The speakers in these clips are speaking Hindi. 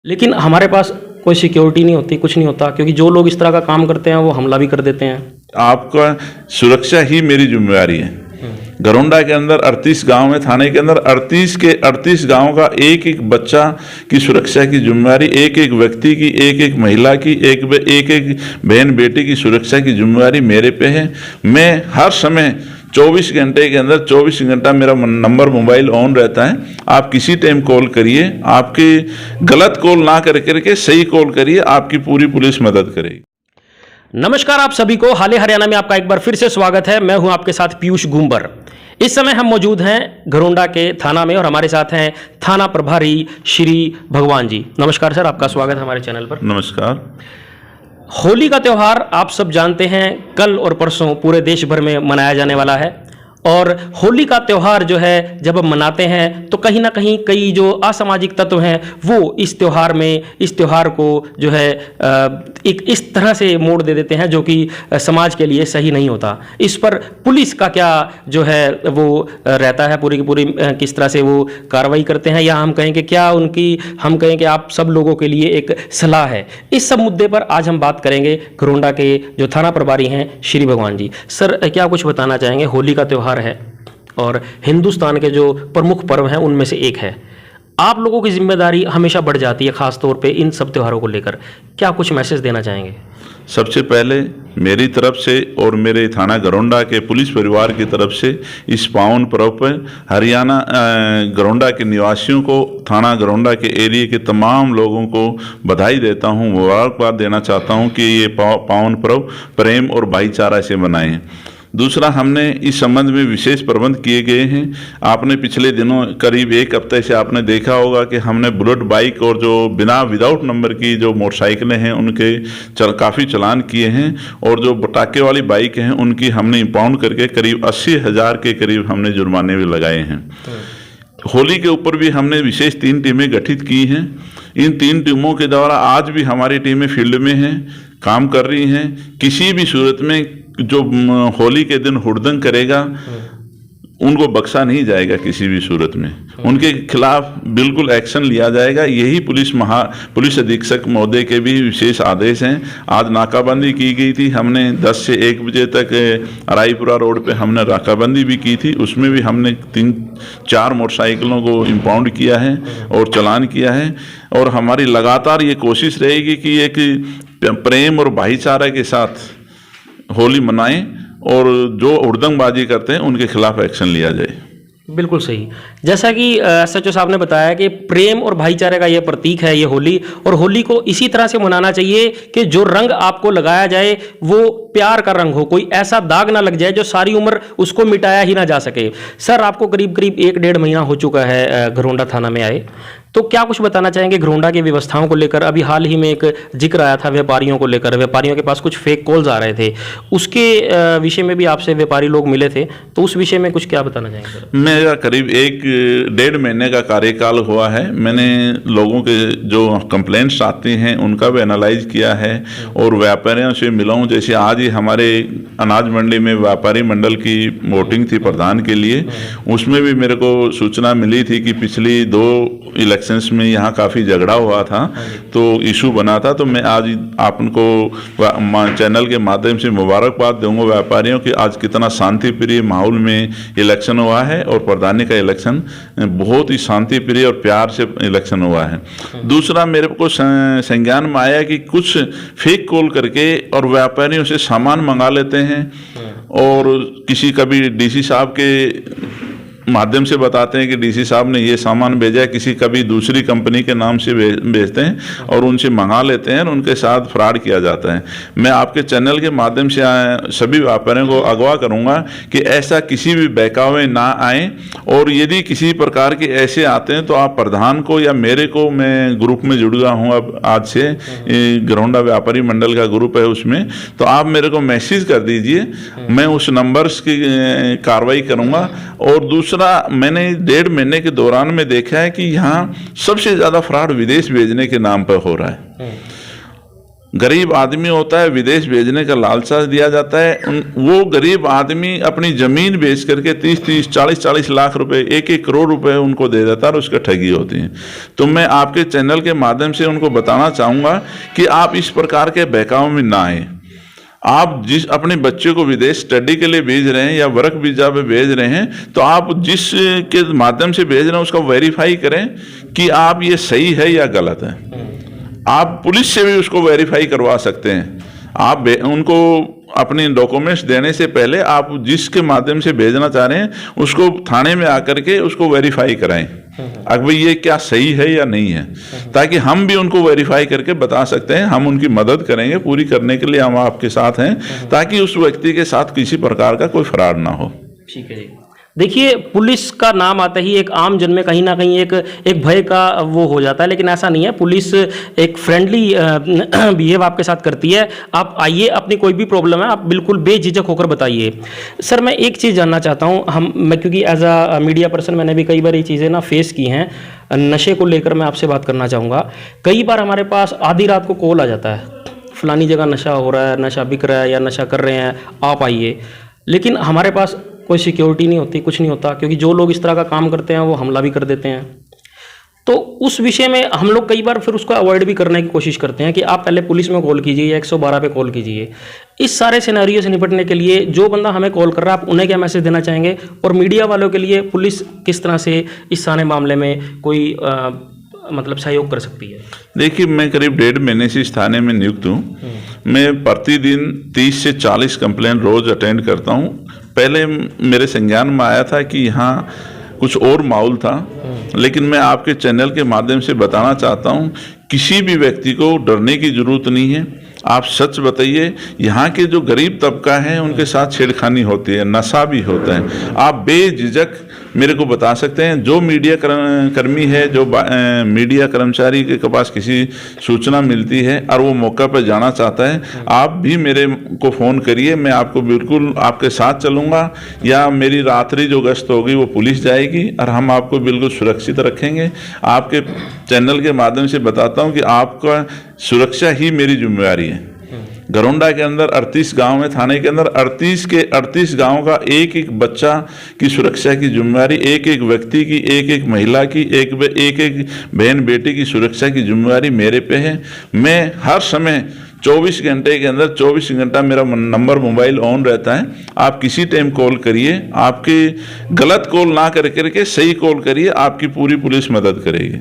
लेकिन हमारे पास कोई सिक्योरिटी नहीं होती, कुछ नहीं होता, क्योंकि जो लोग इस तरह का काम करते हैं वो हमला भी कर देते हैं। आपका सुरक्षा ही मेरी जिम्मेवारी है। घरोंडा के अंदर 38 गांव है, थाने के अंदर 38 के 38 गांव का एक एक बच्चा की सुरक्षा की जिम्मेवारी, एक एक व्यक्ति की, एक एक महिला की, एक एक बहन बेटी की सुरक्षा की जिम्मेवारी मेरे पे है। मैं हर समय 24 घंटे के अंदर 24 घंटा मेरा नंबर मोबाइल ऑन रहता है। आप किसी टाइम कॉल करिए, आपकी गलत कॉल ना करके सही कॉल करिए, आपकी पूरी पुलिस मदद करेगी। नमस्कार आप सभी को, हाल हरियाणा में आपका एक बार फिर से स्वागत है। मैं हूं आपके साथ पीयूष गुंबर। इस समय हम मौजूद हैं घरोंडा के थाना में और हमारे साथ हैं थाना प्रभारी श्री भगवान जी। नमस्कार सर, आपका स्वागत है हमारे चैनल पर। नमस्कार। होली का त्यौहार आप सब जानते हैं, कल और परसों पूरे देश भर में मनाया जाने वाला है। और होली का त्यौहार जो है जब हम मनाते हैं तो कहीं ना कहीं कई जो असामाजिक तत्व हैं वो इस त्यौहार को जो है एक इस तरह से मोड़ दे देते हैं जो कि समाज के लिए सही नहीं होता। इस पर पुलिस का क्या जो है वो रहता है, पूरी की पूरी किस तरह से वो कार्रवाई करते हैं, या हम कहें कि क्या हम कहें कि आप सब लोगों के लिए एक सलाह है। इस सब मुद्दे पर आज हम बात करेंगे घरोंडा के जो थाना प्रभारी हैं श्री भगवान जी। सर, क्या कुछ बताना चाहेंगे? होली का त्यौहार है और हिंदुस्तान के जो प्रमुख पर्व हैं उनमें से एक है। आप लोगों की जिम्मेदारी हमेशा बढ़ जाती है, खास तौर पे इन सब त्योहारों को लेकर। क्या कुछ मैसेज देना चाहेंगे? सबसे पहले मेरी तरफ से और मेरे थाना घरोंडा के पुलिस परिवार की तरफ से इस पावन पर्व पर हरियाणा घरोंडा के निवासियों को, थाना घरोंडा के एरिया के तमाम लोगों को बधाई देता हूं, मुबारकबाद देना चाहता हूं कि ये पावन पर्व प्रेम और भाईचारा से मनाएं। दूसरा, हमने इस संबंध में विशेष प्रबंध किए गए हैं। आपने पिछले दिनों करीब एक हफ्ते से आपने देखा होगा कि हमने बुलेट बाइक और जो विदाउट नंबर की जो मोटरसाइकिलें हैं उनके काफ़ी चालान किए हैं, और जो पटाखे वाली बाइक हैं उनकी हमने इंपाउंड करके करीब 80,000 के करीब हमने जुर्माने भी लगाए हैं। होली के ऊपर भी हमने विशेष 3 टीमें गठित की हैं। इन 3 टीमों के द्वारा आज भी हमारी टीमें फील्ड में हैं, काम कर रही हैं। किसी भी सूरत में जो होली के दिन हुड़दंग करेगा उनको बख्शा नहीं जाएगा, किसी भी सूरत में उनके खिलाफ बिल्कुल एक्शन लिया जाएगा। यही पुलिस अधीक्षक महोदय के भी विशेष आदेश हैं। आज नाकाबंदी की गई थी, हमने 10 से 1 बजे तक रायपुरा रोड पे हमने नाकाबंदी भी की थी। उसमें भी हमने 3-4 मोटरसाइकिलों को इंपाउंड किया है और चालान किया है। और हमारी लगातार ये कोशिश रहेगी कि एक प्रेम और भाईचारा के साथ होली मनाएं और जो हुड़दंगबाजी करते हैं उनके खिलाफ एक्शन लिया जाए। बिल्कुल सही। जैसा कि SHO साहब ने बताया कि प्रेम और भाईचारे का ये प्रतीक है ये होली, और होली को इसी तरह से मनाना चाहिए कि जो रंग आपको लगाया जाए वो प्यार का रंग हो, कोई ऐसा दाग ना लग जाए जो सारी उम्र उसको मिटाया ही ना जा सके। सर, आपको करीब 1-1.5 महीना हो चुका है घरोंडा थाना में आए, तो क्या कुछ बताना चाहेंगे घरोंडा की व्यवस्थाओं को लेकर? अभी हाल ही में एक जिक्र आया था व्यापारियों को लेकर, व्यापारियों के पास कुछ फेक कॉल्स आ रहे थे, उसके विषय में भी आपसे व्यापारी लोग मिले थे, तो उस विषय में कुछ क्या बताना चाहेंगे? मेरा करीब 1-1.5 महीने का कार्यकाल हुआ है। मैंने लोगों के जो कंप्लेंट्स आती हैं उनका भी एनालाइज किया है और व्यापारियों से मिला हूँ। जैसे आज ही हमारे अनाज मंडी में व्यापारी मंडल की वोटिंग थी प्रधान के लिए, उसमें भी मेरे को सूचना मिली थी कि पिछली 2 इलेक्शंस में यहाँ काफ़ी झगड़ा हुआ था, तो इशू बना था। तो मैं आज आपको चैनल के माध्यम से मुबारकबाद दूंगा व्यापारियों की, आज कितना शांति प्रिय माहौल में इलेक्शन हुआ है और प्रधानी का इलेक्शन बहुत ही शांति प्रिय और प्यार से इलेक्शन हुआ है। दूसरा, मेरे को संज्ञान में आया कि कुछ फेक कॉल करके और व्यापारियों से सामान मंगा लेते हैं और किसी कभी DC साहब के माध्यम से बताते हैं कि DC साहब ने ये सामान भेजा है, किसी कभी दूसरी कंपनी के नाम से भेजते हैं और उनसे मंगा लेते हैं और उनके साथ फ्रॉड किया जाता है। मैं आपके चैनल के माध्यम से सभी व्यापारियों को अगवा करूंगा कि ऐसा किसी भी बहकावे ना आए, और यदि किसी प्रकार के ऐसे आते हैं तो आप प्रधान को या मेरे को, मैं ग्रुप में जुड़ गया हूँ अब आज से, घरोंडा व्यापारी मंडल का ग्रुप है उसमें, तो आप मेरे को मैसेज कर दीजिए, मैं उस नंबर्स की कार्रवाई करूँगा। और दूसरा, मैंने 1.5 महीने के दौरान में देखा है कि यहाँ सबसे ज़्यादा फ्रॉड विदेश भेजने के नाम पर हो रहा है। गरीब आदमी होता है, विदेश भेजने का लालचा दिया जाता है। वो गरीब आदमी अपनी ज़मीन बेच करके 30-30, 40-40 लाख रुपए, 1-1 करोड़ रुपए उनको दे देता है और उसका ठगी होती है। तो मैं आपके चैनल के माध्यम से उनको बताना चाहूँगा कि आप इस प्रकार के बहकाव में ना आए। आप जिस अपने बच्चे को विदेश स्टडी के लिए भेज रहे हैं या वर्क वीजा पे भेज रहे हैं, तो आप जिस के माध्यम से भेज रहे हैं उसका वेरीफाई करें कि आप ये सही है या गलत है। आप पुलिस से भी उसको वेरीफाई करवा सकते हैं। आप उनको अपने डॉक्यूमेंट्स देने से पहले आप जिसके माध्यम से भेजना चाह रहे हैं उसको थाने में आकर के उसको वेरीफाई कराएं, अब भाई ये क्या सही है या नहीं है, ताकि हम भी उनको वेरीफाई करके बता सकते हैं। हम उनकी मदद करेंगे, पूरी करने के लिए हम आपके साथ हैं, ताकि उस व्यक्ति के साथ किसी प्रकार का कोई फ्रॉड ना हो। ठीक है जी। देखिए, पुलिस का नाम आता ही एक आम जन में कहीं ना कहीं एक भय का वो हो जाता है, लेकिन ऐसा नहीं है। पुलिस एक फ्रेंडली बिहेव आपके साथ करती है। आप आइए, अपनी कोई भी प्रॉब्लम है आप बिल्कुल बेझिझक होकर बताइए। सर, मैं एक चीज़ जानना चाहता हूँ, मैं क्योंकि एज अ मीडिया पर्सन मैंने भी कई बार ये चीज़ें ना फेस की हैं। नशे को लेकर मैं आपसे बात करना चाहूँगा। कई बार हमारे पास आधी रात को कॉल आ जाता है, फलानी जगह नशा हो रहा है, नशा बिक रहा है या नशा कर रहे हैं, आप आइए। लेकिन हमारे पास कोई सिक्योरिटी नहीं होती, कुछ नहीं होता, क्योंकि जो लोग इस तरह का काम करते हैं वो हमला भी कर देते हैं। तो उस विषय में हम लोग कई बार फिर उसको अवॉइड भी करने की कोशिश करते हैं कि आप पहले पुलिस में कॉल कीजिए या 112 पे कॉल कीजिए। इस सारे सिनेरियो से निपटने के लिए जो बंदा हमें कॉल कर रहा है, आप उन्हें क्या मैसेज देना चाहेंगे? और मीडिया वालों के लिए पुलिस किस तरह से इस सारे मामले में कोई मतलब सहयोग कर सकती है? देखिए, मैं करीब 1.5 महीने से इस थाने में नियुक्त हूँ। मैं प्रतिदिन 30 से 40 कंप्लेन रोज अटेंड करता हूँ। पहले मेरे संज्ञान में आया था कि यहाँ कुछ और माहौल था, लेकिन मैं आपके चैनल के माध्यम से बताना चाहता हूँ, किसी भी व्यक्ति को डरने की जरूरत नहीं है। आप सच बताइए, यहाँ के जो गरीब तबका है उनके साथ छेड़खानी होती है, नशा भी होता है। आप बेझिझक मेरे को बता सकते हैं। जो मीडिया कर्मी है, जो मीडिया कर्मचारी के पास किसी सूचना मिलती है और वो मौका पर जाना चाहता है, आप भी मेरे को फ़ोन करिए, मैं आपको बिल्कुल आपके साथ चलूँगा। या मेरी रात्रि जो गश्त होगी वो पुलिस जाएगी और हम आपको बिल्कुल सुरक्षित रखेंगे। आपके चैनल के माध्यम से बताता हूँ कि आपका सुरक्षा ही मेरी जिम्मेवारी है। घरोंडा के अंदर 38 गांव है, थाने के अंदर 38 के 38 गांव का एक एक बच्चा की सुरक्षा की जिम्मेवारी, एक एक व्यक्ति की, एक एक महिला की, एक एक बहन बेटी की सुरक्षा की जिम्मेवारी मेरे पे है। मैं हर समय 24 घंटे के अंदर 24 घंटा मेरा नंबर मोबाइल ऑन रहता है। आप किसी टाइम कॉल करिए, आपकी गलत कॉल ना करके सही कॉल करिए, आपकी पूरी पुलिस मदद करेगी।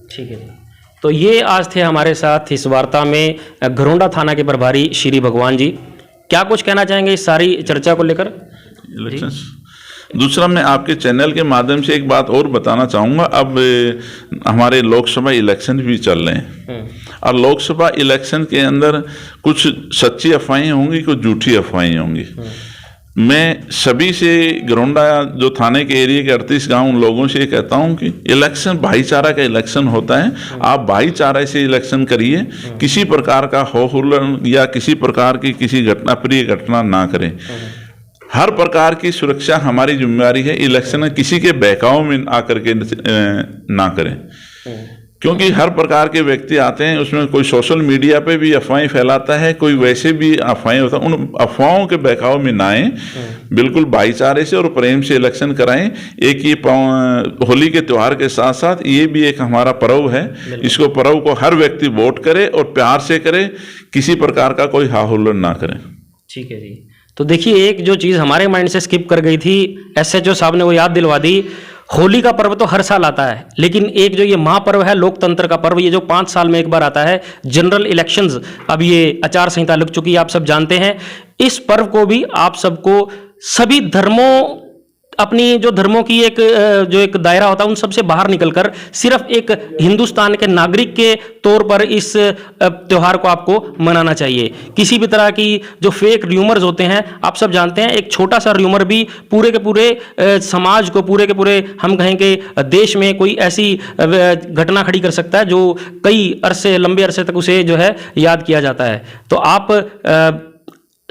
ठीक है। तो ये आज थे हमारे साथ इस वार्ता में घरोंडा थाना के प्रभारी श्री भगवान जी। क्या कुछ कहना चाहेंगे इस सारी चर्चा को लेकर? इलेक्शंस। दूसरा, मैं आपके चैनल के माध्यम से एक बात और बताना चाहूँगा। अब हमारे लोकसभा इलेक्शन भी चल रहे हैं और लोकसभा इलेक्शन के अंदर कुछ सच्ची अफवाहें होंगी, कुछ झूठी अफवाहें होंगी। मैं सभी से, घरोंडा जो थाने के एरिया के 38 गांव, उन लोगों से कहता हूं कि इलेक्शन भाईचारा का इलेक्शन होता है। आप भाईचारा से इलेक्शन करिए, किसी प्रकार का हो हुल्लड़ या किसी प्रकार की किसी घटना प्रिय घटना ना करें। हर प्रकार की सुरक्षा हमारी जिम्मेवारी है। इलेक्शन किसी के बहकाव में आकर के ना करें, क्योंकि हर प्रकार के व्यक्ति आते हैं। उसमें कोई सोशल मीडिया पे भी अफवाहें फैलाता है, कोई वैसे भी अफवाहें होता है। उन अफवाहों के बहकाव में ना आए, बिल्कुल भाईचारे से और प्रेम से इलेक्शन कराएं। एक ये होली के त्यौहार के साथ साथ ये भी एक हमारा पर्व है। इसको पर्व को हर व्यक्ति वोट करे और प्यार से करे, किसी प्रकार का कोई हाहुल्लड़ ना करें। ठीक है जी। तो देखिए, एक जो चीज़ हमारे माइंड से स्किप कर गई थी, SHO साहब ने वो याद दिलवा दी। होली का पर्व तो हर साल आता है, लेकिन एक जो ये महापर्व है, लोकतंत्र का पर्व, ये जो 5 साल में एक बार आता है, जनरल इलेक्शंस, अब ये आचार संहिता लग चुकी है, आप सब जानते हैं। इस पर्व को भी आप सबको सभी धर्मों, अपनी जो धर्मों की एक दायरा होता है, उन सबसे बाहर निकलकर सिर्फ एक हिंदुस्तान के नागरिक के तौर पर इस त्यौहार को आपको मनाना चाहिए। किसी भी तरह की जो फेक र्यूमर्स होते हैं, आप सब जानते हैं, एक छोटा सा र्यूमर भी पूरे के पूरे समाज को, पूरे के पूरे हम कहें कि देश में कोई ऐसी घटना खड़ी कर सकता है जो कई लंबे अरसे तक उसे जो है याद किया जाता है। तो आप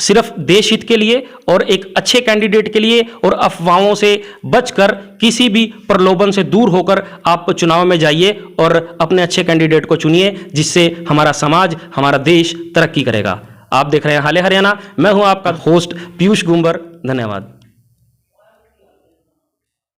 सिर्फ देश हित के लिए और एक अच्छे कैंडिडेट के लिए और अफवाहों से बचकर किसी भी प्रलोभन से दूर होकर आप चुनाव में जाइए और अपने अच्छे कैंडिडेट को चुनिए, जिससे हमारा समाज, हमारा देश तरक्की करेगा। आप देख रहे हैं हाल हरियाणा। मैं हूं आपका होस्ट पीयूष गुंबर। धन्यवाद।